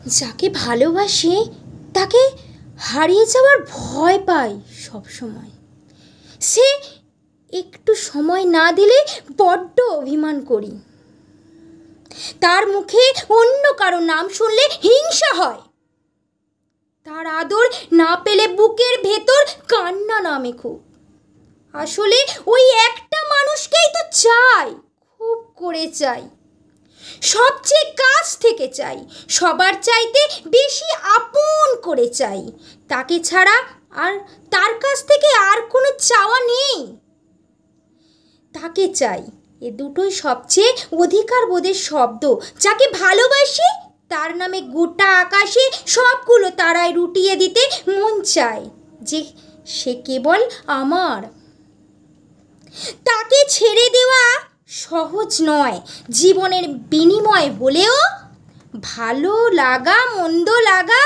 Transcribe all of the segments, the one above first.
যাকে ভালোবাসি তাকে হারিয়ে যাওয়ার ভয় পাই সবসময়। সে একটু সময় না দিলে বড্ড অভিমান করি। তার মুখে অন্য কারো নাম শুনলে হিংসা হয়। তার আদর না পেলে বুকের ভেতর কান্না নামে খুব। আসলে ওই একটা মানুষকেই তো চাই, খুব করে চাই, সবচেয়ে কাছ থেকে চাই, সবার চাইতে বেশি আপন করে চাই। তাকে ছাড়া আর তার কাছ থেকে আর কোনো চাওয়া নেই। তাকে চাই, এ দুটোই সবচেয়ে অধিকার বোধের শব্দ। যাকে ভালোবাসি তার নামে গোটা আকাশে সবগুলো তারায় রুটিয়ে দিতে মন চায় যে সে কেবল আমার। তাকে ছেড়ে দেওয়া সহজ নয়, জীবনের বিনিময় হলেও ভালো লাগা মন্দ লাগা,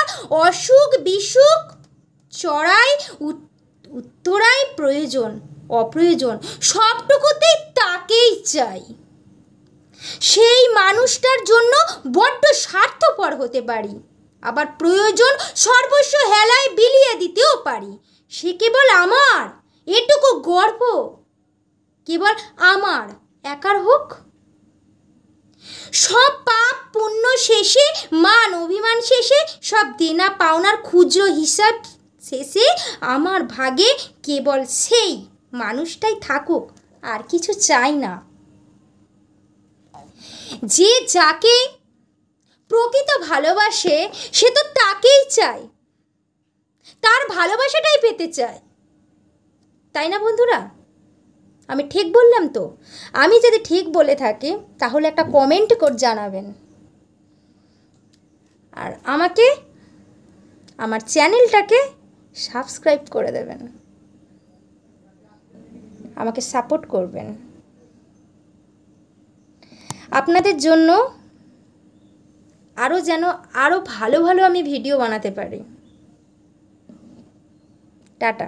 অসুখ বিসুখ, চড়াই উত্তরায় প্রয়োজন অপ্রয়োজন সবটুকুতেই তাকেই চাই। সেই মানুষটার জন্য বড্ড স্বার্থপর হতে পারি, আবার প্রয়োজন সর্বস্ব হেলায় বিলিয়ে দিতেও পারি। সে কেবল আমার, এটুকু গর্ব কেবল আমার একার হোক। সব পাপ পুণ্য শেষে, মান অভিমান শেষে, সব দেনা পাওনার ক্ষুদ্র হিসাব শেষে আমার ভাগে কেবল সেই মানুষটাই থাকুক, আর কিছু চাই না। যে যাকে প্রকৃত ভালোবাসে সে তো তাকেই চায়, তার ভালোবাসাটাই পেতে চায়, তাই না বন্ধুরা? আমি ঠিক বললাম তো? আমি যদি ঠিক বলে থাকি তাহলে একটা কমেন্ট করে জানাবেন, আর আমাকে আমার চ্যানেলটাকে সাবস্ক্রাইব করে দেবেন, আমাকে সাপোর্ট করবেন। আপনাদের জন্য আরও ভালো ভালো আমি ভিডিও বানাতে পারি। টাটা।